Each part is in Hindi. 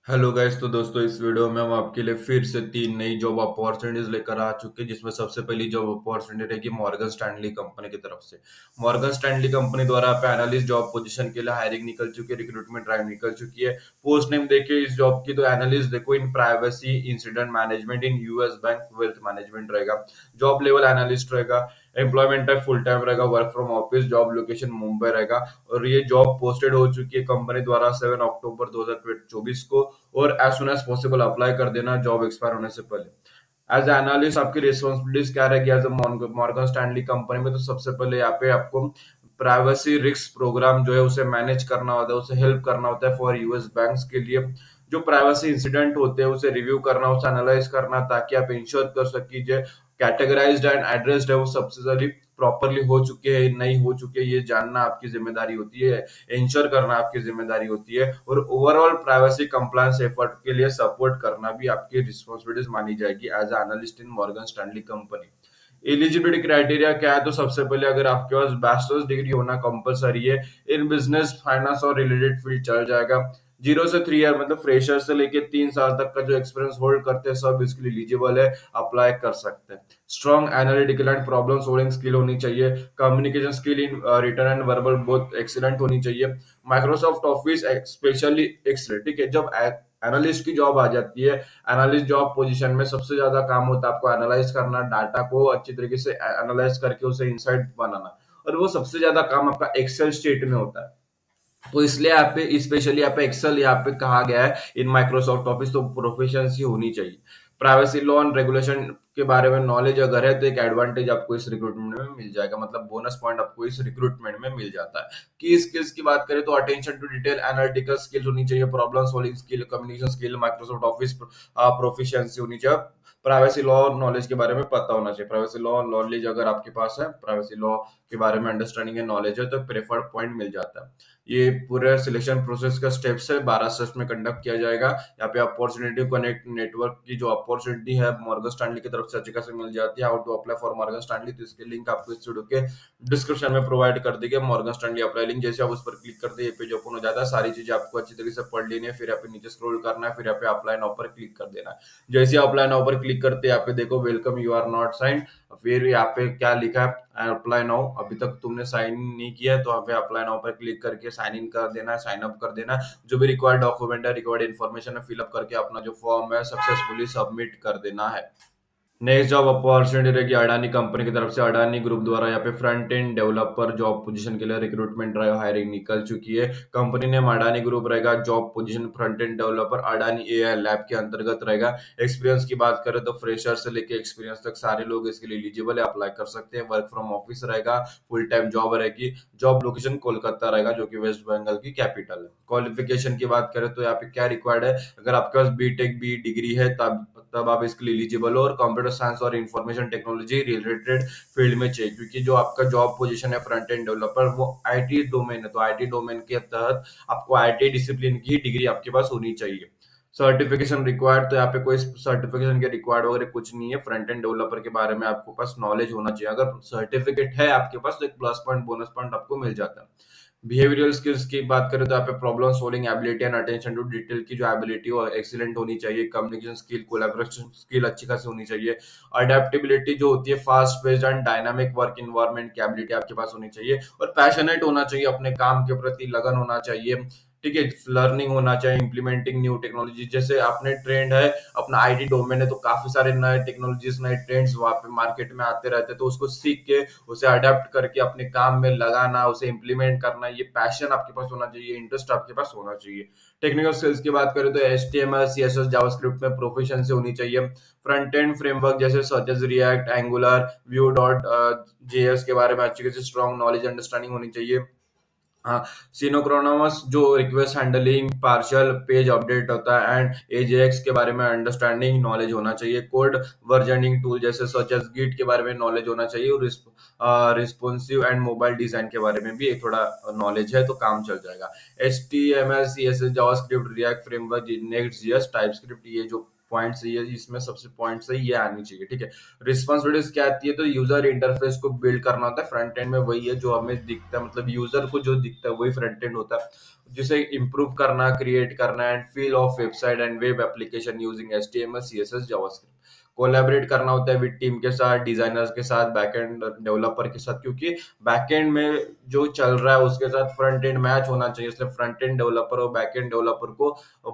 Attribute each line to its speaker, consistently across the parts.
Speaker 1: Hello guys. तो दोस्तों, इस वीडियो में हम आपके लिए फिर से तीन नई जॉब अपॉर्चुनिटीज लेकर आ चुके हैं, जिसमें सबसे पहली जॉब अपॉर्चुनिटी रहेगी मॉर्गन स्टैनली कंपनी की तरफ से। मॉर्गन स्टैनली कंपनी द्वारा पे एनालिस्ट जॉब पोजीशन के लिए हायरिंग निकल चुकी है, रिक्रूटमेंट ड्राइव निकल चुकी है। पोस्ट नेम देखिए इस जॉब की, तो एनालिस्ट देखो in privacy incident management in US bank wealth management रहेगा। जॉब लेवल एनालिस्ट रहेगा। एम्प्लॉयमेंट टाइप फुल टाइम रहेगा, work from office, job location Mumbai रहेगा। और ये जॉब पोस्टेड हो चुकी है कंपनी द्वारा 7 अक्टूबर 2024 को। और as soon as possible apply कर देना जॉब एक्सपायर होने से पहले। एज एनालिस्ट आपकी रिस्पॉन्सिबिलिटीज क्या रहेगी as a Morgan Stanley company में? तो सबसे पहले यहाँ पे आपको प्राइवेसी रिस्क प्रोग्राम जो है उसे मैनेज करना होता है, उसे हेल्प करना होता है फॉर यूएस बैंक्स के लिए। जो प्राइवेसी इंसिडेंट होते हैं उसे रिव्यू करना, उसे एनालाइज करना, ताकि आप इंश्योर कर सकीजिए कैटेगराइज्ड एंड एड्रेस्ड है वो सबसे जल्दी प्रॉपरली हो चुके हैं नहीं हो चुके, ये जानना आपकी जिम्मेदारी होती है, इंश्योर करना आपकी जिम्मेदारी होती है। और ओवरऑल प्राइवेसी कंप्लायंस एफर्ट के लिए सपोर्ट करना भी आपकी रिस्पॉन्सिबिलिटीज मानी जाएगी as analyst in Morgan Stanley company. Eligibility criteria क्या है? तो सबसे पहले अगर आपके पास बैचलर्स डिग्री होना कंपलसरी है इन बिजनेस फाइनेंस और रिलेटेड फील्ड चल जाएगा। 0 से 3 ईयर मतलब फ्रेशर से लेके 3 साल तक का जो एक्सपीरियंस होल्ड करते हैं सब इसके लिए एलिजिबल है, अप्लाई कर सकते हैं। Strong analytical and problem solving skill होनी चाहिए। Communication skill in written and verbal both excellent होनी चाहिए। Microsoft office specially excellent. ठीक है, जब एनालिस्ट की जॉब आ जाती है, एनालिस्ट जॉब पोजीशन में सबसे ज्यादा काम होता है आपको एनालाइज करना, डाटा को अच्छी तरीके से एनालाइज करके उसे इंसाइट बनाना। और वो सबसे ज्यादा काम आपका एक्सेल स्टेट में होता है। तो इसलिए यहाँ पे स्पेशली यहाँ पे एक्सेल यहाँ पे कहा गया है इन माइक्रोसॉफ्ट ऑफिस, तो प्रोफिशिएंसी होनी चाहिए। प्राइवेसी लॉ एंड रेगुलेशन के बारे में नॉलेज अगर है तो एक एडवांटेज आपको इस रिक्रूटमेंट में मिल जाएगा, मतलब बोनस पॉइंट आपको इस रिक्रूटमेंट में मिल जाता है। की स्किल्स की बात करें तो attention to detail analytical skills होनी चाहिए, problem solving skill, communication skill, Microsoft office proficiency होनी चाहिए। प्राइवेसी लॉ और नॉलेज के बारे में पता होना चाहिए। प्राइवेसी लॉ नॉलेज अगर आपके पास है, प्राइवेसी लॉ के बारे में अंडरस्टैंडिंग है, नॉलेज है, तो प्रेफर्ड पॉइंट मिल जाता है। ये पूरे सिलेक्शन प्रोसेस का स्टेप्स है, 12 स्टेप्स में कंडक्ट किया जाएगा। यहाँ पे अपॉर्चुनिटी कनेक्ट नेटवर्क की जो अपॉर्चुनिटी है मॉर्गन स्टैनली की तरफ से अच्छी खासी मिल जाती है। How to apply for Morgan Stanley, तो इसके लिंक आपको इस वीडियो के डिस्क्रिप्शन में प्रोवाइड कर दी गई। मॉर्गन स्टैनली अप्लाई लिंक, जैसे आप उस पर क्लिक करते हैं ये पेज ओपन हो जाता है। सारी चीजें आपको अच्छी तरीके से पढ़ लेनी है, फिर यहाँ पे नीचे स्क्रॉल करना है, फिर यहाँ पे अप्लाई नाउ पर क्लिक कर देना है। जैसे अप्लाई नाउ पर क्लिक करते हैं यहाँ पे देखो welcome you are not sign. फिर यहाँ पे क्या लिखा है अप्लाई नाउ, अभी तक तुमने साइन इन नहीं किया है तो यहाँ पे अप्लाई नाउ पर क्लिक करके साइन इन कर देना है, साइन अप कर देना है। जो भी रिक्वायर्ड डॉक्यूमेंट है, रिक्वायर्ड इन्फॉर्मेशन है, फिलअप करके अपना जो फॉर्म है सक्सेसफुली सबमिट कर देना है। नेक्स्ट जॉब अपॉर्चुनिटी रहेगी अडानी कंपनी की तरफ से। अडानी ग्रुप द्वारा यहाँ पे front end developer job position के लिए रिक्रूटमेंट ड्राइव हायरिंग निकल चुकी है। कंपनी नेम अडानी ग्रुप रहेगा। Job position front end developer Adani AI lab के अंतर्गत रहेगा। एक्सपीरियंस की बात करें तो फ्रेशर से लेके एक्सपीरियंस तक सारे लोग इसके लिए एलिजिबल है, अप्लाई कर सकते हैं। वर्क फ्रॉम ऑफिस रहेगा, फुल टाइम जॉब रहेगी। जॉब लोकेशन कोलकाता रहेगा जो कि वेस्ट बंगाल की कैपिटल है। क्वालिफिकेशन की बात करें तो यहाँ पे क्या रिक्वायर्ड है? अगर आपके पास बीटेक बी डिग्री है तब तब आप इसके लिए एलिजिबल हो, और कंप्यूटर साइंस और इंफॉर्मेशन टेक्नोलॉजी रिलेटेड फील्ड में चाहिए, क्योंकि जो आपका जॉब पोजीशन है फ्रंट एंड डेवलपर वो आईटी डोमेन है, तो आईटी डोमेन के तहत आपको आईटी डिसिप्लिन की डिग्री आपके पास होनी चाहिए। सर्टिफिकेशन रिक्वायर्ड, तो यहाँ पे कोई सर्टिफिकेशन के रिक्वायर्ड वगैरह कुछ नहीं है। फ्रंट एंड डेवलपर के बारे में आपको पास नॉलेज होना चाहिए। अगर सर्टिफिकेट है आपके पास तो एक प्लस पॉइंट बोनस पॉइंट आपको मिल जाता है। बिहेवियरल स्किल्स की बात करें तो यहाँ पे problem solving ability and attention to detail की जो एबिलिटी हो एक्सीलेंट होनी चाहिए। कम्युनिकेशन स्किल, कोलैबोरेशन स्किल अच्छी खासी होनी चाहिए। अडेप्टेबिलिटी जो होती है, fast paced and dynamic work environment की एबिलिटी आपके पास होनी चाहिए। और पैशनेट होना चाहिए, अपने काम के प्रति लगन होना चाहिए। ठीक है, लर्निंग होना चाहिए, इम्प्लीमेंटिंग न्यू टेक्नोलॉजी, जैसे आपने ट्रेंड है अपना आईटी डोमेन है तो काफी सारे नए टेक्नोलॉजीज नए ट्रेंड्स वहां पे मार्केट में आते रहते हैं, तो उसको सीख के उसे अडेप्ट करके अपने काम में लगाना, उसे इम्प्लीमेंट करना, ये पैशन आपके पास होना चाहिए, इंटरेस्ट आपके पास होना चाहिए। टेक्निकल स्किल्स की बात करें तो एचटीएमएल सीएसएस जावास्क्रिप्ट में प्रोफिशिएंसी होनी चाहिए। फ्रंट एंड फ्रेमवर्क जैसे such as React, Angular, Vue dot JS के बारे में अच्छी खासी स्ट्रॉन्ग नॉलेज अंडरस्टैंडिंग होनी चाहिए। हाँ, सिनोक्रोनोमस जो request handling, partial page update होता है, एंड एजेएक्स के बारे में अंडरस्टैंडिंग नॉलेज होना चाहिए। कोड वर्जनिंग टूल जैसे सच एज गिट के बारे में नॉलेज होना चाहिए। और रिस्पॉन्सिव एंड मोबाइल डिजाइन के बारे में भी एक थोड़ा नॉलेज है तो काम चल जाएगा। H T M L C S S JavaScript React framework next JS TypeScript, ये जो पॉइंट्स है इसमें सबसे पॉइंट्स है ये आनी चाहिए। ठीक है, रिस्पॉन्सिबिलिटीज क्या आती है? तो यूजर इंटरफेस को बिल्ड करना होता है। फ्रंट एंड में वही है जो हमें दिखता है, मतलब यूजर को जो दिखता है वही फ्रंट एंड होता है। जिसे इम्प्रूव करना, क्रिएट करना and feel of website and web application using HTML, CSS, JavaScript. Collaborate करना होता है विद टीम के साथ, डिजाइनर्स के साथ, बैकएंड डेवलपर के साथ, क्योंकि बैकएंड में जो चल रहा है उसके साथ फ्रंट एंड मैच होना चाहिए, इसलिए फ्रंट एंड डेवलपर और बैकएंड डेवलपर को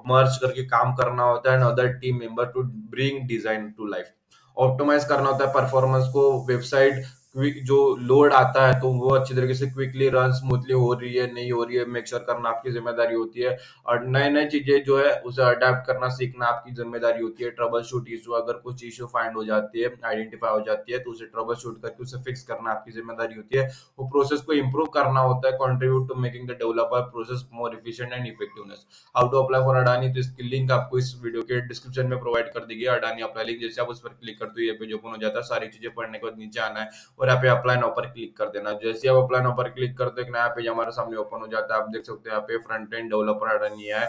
Speaker 1: मर्ज करके काम करना होता है and other team member to bring design to life. Optimise करना होता है परफॉर्मेंस को, वेबसाइट क्विक जो लोड आता है तो वो अच्छी तरीके से क्विकली रन स्मूथली हो रही है नहीं हो रही है, मेक श्योर करना आपकी जिम्मेदारी होती है। और नए नए चीजें जो है उसे अडेप्ट करना सीखना आपकी जिम्मेदारी होती है। ट्रबल शूट इशू, अगर कुछ इशू फाइंड हो जाती है, आइडेंटिफाई हो जाती है, तो उसे ट्रबल शूट करके उसे फिक्स करना आपकी जिम्मेदारी होती है। वो प्रोसेस को इंप्रूव करना होता है, contribute to making the developer process more efficient and effectiveness. How to apply for Adani, तो इसकी लिंक आपको इस वीडियो के डिस्क्रिप्शन में प्रोवाइड कर दी गई है। अडानी अप्लाई लिंक, जैसे आप उस पर क्लिक करते हो ये पेज ओपन हो जाता है। सारी चीजें पढ़ने के बाद नीचे आना है और यहाँ पे अप्लाई नाउ पर क्लिक कर देना। जैसे आप अप्लाई नाउ पर क्लिक करते हो एक नया पेज हमारे सामने ओपन हो जाता है। आप देख सकते हो यहाँ पे फ्रंट एंड डेवलपर अडानी है।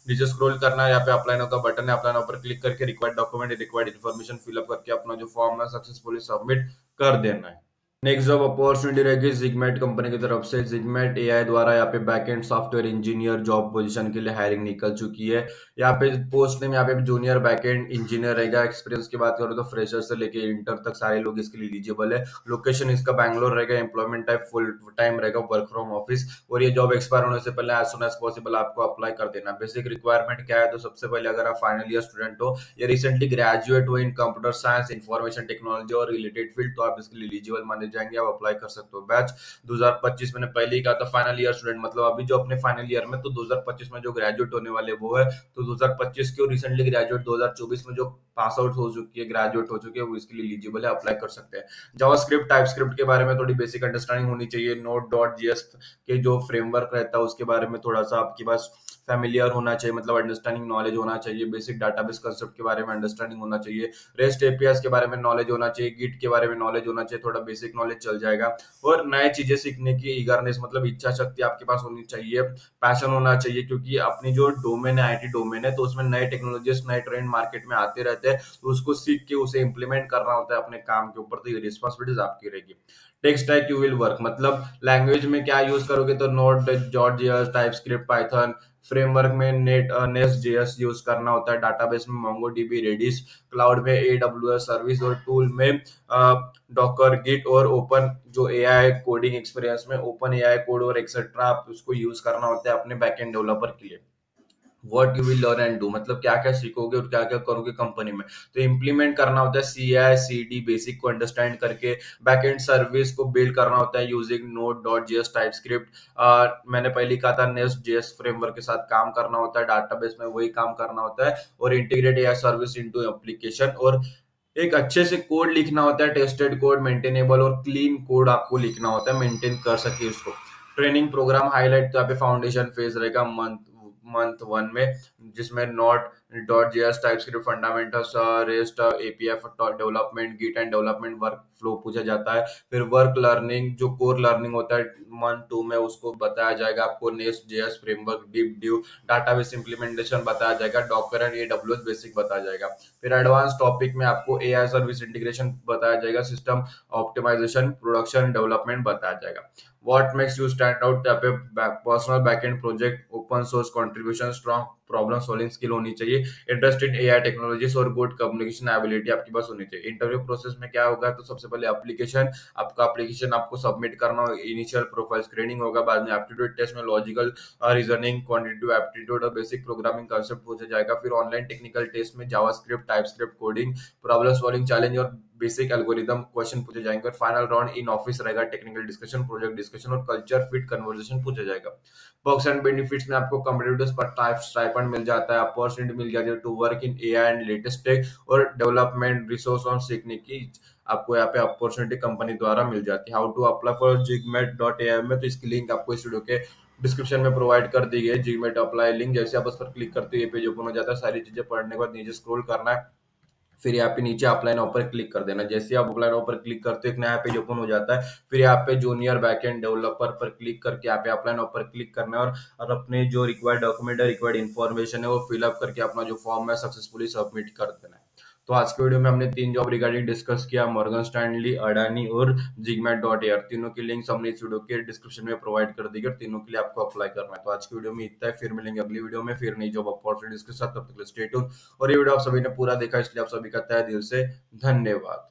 Speaker 1: नीचे स्क्रॉल करना है, यहाँ पे अप्लाई नाउ का बटन है, अप्लाई नाउ पर क्लिक करके required document, required information fill up करके अपना जो फॉर्म है सक्सेसफुली सबमिट कर देना है। नेक्स्ट जॉब अपॉर्चुनिटी रहेगी जिगमेट कंपनी की तरफ से। जिगमेट एआई द्वारा यहाँ पे backend software engineer job position के लिए हायरिंग निकल चुकी है। यहाँ पे पोस्ट नेम यहाँ पे जूनियर बैकएंड इंजीनियर रहेगा। एक्सपीरियंस की बात करो तो फ्रेशर से लेके इंटर तक सारे लोग इसके लिए एलिजिबल है। लोकेशन इसका बैंगलोर रहेगा। एम्प्लॉयमेंट टाइप फुल टाइम रहेगा, वर्क फ्रॉम ऑफिस। और ये जॉब एक्सपायर होने से पहले एज सुन एज पॉसिबल आपको अप्लाई कर देना। बेसिक रिक्वायरमेंट क्या है, तो सबसे पहले अगर आप फाइनल ईयर स्टूडेंट हो या रिसेंटली ग्रेजुएट हो इन कंप्यूटर साइंस, इंफॉर्मेशन टेक्नोलॉजी और रिलेटेड फील्ड, तो आप इसके लिए एलिजिबल माने जाएंगे, आप अप्लाई कर सकते हो। बैच 2025, मैंने पहले ही कहा था फाइनल ईयर स्टूडेंट मतलब अभी जो अपने फाइनल ईयर में, तो 2025 में जो ग्रेजुएट होने वाले वो है, तो 2025 के रिसेंटली ग्रेजुएट 2024 में जो पास आउट हो चुकी है, ग्रेजुएट हो चुकी है, वो इसके लिए एलिजिबल है, अप्लाई कर सकते हैं। जावास्क्रिप्ट टाइपस्क्रिप्ट के बारे में थोड़ी बेसिक अंडरस्टैंडिंग होनी चाहिए। नोड डॉट जीएस के जो फ्रेमवर्क रहता है उसके बारे में थोड़ा सा आपके पास फेमिलियर होना चाहिए, मतलब अंडरस्टैंडिंग नॉलेज होना चाहिए। बेसिक डाटाबेस कंसेप्ट के बारे में अंडरस्टैंडिंग होना चाहिए। रेस्ट एपीआई के बारे में नॉलेज होना चाहिए। गिट के बारे में नॉलेज होना चाहिए, थोड़ा बेसिक नॉलेज चल जाएगा। और नए चीजें सीखने की ईगरनेस, मतलब इच्छा शक्ति आपके पास होनी चाहिए। पैशन होना चाहिए, क्योंकि अपनी जो डोमेन है, आईटी डोमेन है, तो उसमें नए टेक्नोलॉजीज, नए ट्रेंड मार्केट में आते रहते हैं, तो उसको सीख के उसे इंप्लीमेंट करना होता है अपने काम के ऊपर, तो ये रिस्पॉन्सिबिलिटीज आपकी रहेगी। Tech stack you will work, मतलब लैंग्वेज में क्या यूज करोगे, तो node dot JS, TypeScript, Python. Framework में नेस्ट जेएस यूज करना होता है। डाटाबेस में मोंगोडीबी, रेडिस। क्लाउड में एडब्ल्यूएस सर्विस, और टूल में डॉकर, गिट और ओपन जो एआई कोडिंग एक्सपीरियंस में ओपन एआई कोड और एक्सेट्रा, आप उसको यूज करना होता है अपने बैकएंड डेवलपर के लिए। What you will learn and do, मतलब क्या क्या सीखोगे और क्या क्या करोगे कंपनी में, तो इम्प्लीमेंट करना होता है CI/CD बेसिक को अंडरस्टैंड करके। बैकएंड सर्विस को बिल्ड करना होता है using node dot JS, TypeScript. मैंने पहले कहा था नेस्ट जेएस फ्रेमवर्क के साथ काम करना होता है। डाटाबेस में वही काम करना होता है, और integrate AI service into application. और एक अच्छे से कोड लिखना होता है, टेस्टेड कोड, मेंटेनेबल और क्लीन कोड आपको लिखना होता है, मेंटेन कर सके उसको। ट्रेनिंग प्रोग्राम हाईलाइट, तो यहाँ पे फाउंडेशन फेज रहेगा मंथ 1 में, जिसमें node dot JS, TypeScript fundamentals, REST API development, git and development work flow पूछा जाता है। फिर वर्क लर्निंग, जो कोर लर्निंग होता है मंथ 2 में, उसको बताया जाएगा आपको। Nest JS framework, deep due database implementation बताया जाएगा। डॉकर एंड एडब्ल्यूएस बेसिक बताया जाएगा। फिर एडवांस टॉपिक में आपको एआई सर्विस इंटीग्रेशन बताया जाएगा। सिस्टम ऑप्टिमाइजेशन, प्रोडक्शन डेवलपमेंट बताया जाएगा। What makes you stand out, यहाँ पे personal backend project, open source contribution, strong problem solving skill होनी चाहिए। इंटरेस्ट इन एआई टेक्नोलॉजीज और गुड कम्युनिकेशन एबिलिटी आपके पास होनी चाहिए। इंटरव्यू प्रोसेस में क्या होगा, तो सबसे पहले एप्लीकेशन, आपका एप्लीकेशन आपको सबमिट करना होगा। इनिशियल प्रोफाइल स्क्रीनिंग होगा, बाद में एप्टीट्यूड टेस्ट में लॉजिकल रीजनिंग, क्वांटिटेटिव एप्टीट्यूड और बेसिक प्रोग्रामिंग कंसेप्ट पूछा जाएगा। फिर ऑनलाइन टेक्निकल टेस्ट में JavaScript, TypeScript coding, problem solving challenge और बेसिक एल्गोरिदम क्वेश्चन पूछे जाएंगे। और फाइनल राउंड इन ऑफिस रहेगा, टेक्निकल डिस्कशन, प्रोजेक्ट डिस्कशन और कल्चर फिट कन्वर्सेशन पूछा जाएगा। पर्क्स एंड बेनिफिट्स में आपको कंपटीटर्स पर टाइप स्टाइपेंड मिल जाता है, अपॉर्चुनिटी मिल जाती है to work in AI and latest tech और डेवलपमेंट, रिसोर्स और सीखने की आपको यहाँ पे अपॉर्चुनिटी कंपनी द्वारा मिल जाती है। How to apply for Zigment dot AI में, तो इसकी लिंक आपको इस वीडियो के डिस्क्रिप्शन में प्रोवाइड कर दी गई है। जिगमेट अप्लाई लिंक, जैसे आप उस पर क्लिक करते हो ये पेज ओपन हो जाता है। सारी चीजें पढ़ने के बाद नीचे स्क्रॉल करना है, फिर यहाँ पे नीचे अप्लाई नाउ पर क्लिक कर देना। जैसे आप अप्लाई नाउ पर क्लिक करते हो एक नया पेज ओपन हो जाता है। फिर यहाँ पे जूनियर बैकएंड डेवलपर पर क्लिक करके यहाँ पे अप्लाई नाउ पर क्लिक करना है, और अपने जो रिक्वायर्ड डॉक्यूमेंट है, रिक्वायर्ड इन्फॉर्मेशन है, वो फिलअप करके अपना जो फॉर्म है सक्सेसफुली सबमिट कर देना है। तो आज के वीडियो में हमने 3 जॉब रिगार्डिंग डिस्कस किया, मॉर्गन स्टैनली, अडानी और जिगमैट डॉट एआर। तीनों की लिंक्स हमने इस वीडियो के डिस्क्रिप्शन में प्रोवाइड कर दी है और तीनों के लिए आपको अप्लाई करना है। तो आज की वीडियो में इतना है, फिर मिलेंगे अगली वीडियो में फिर नई जॉब अपॉर्चुनिटीज के साथ। तब तक स्टे ट्यून। और ये वीडियो आप सभी ने पूरा देखा, इसलिए आप सभी का तहे दिल से धन्यवाद।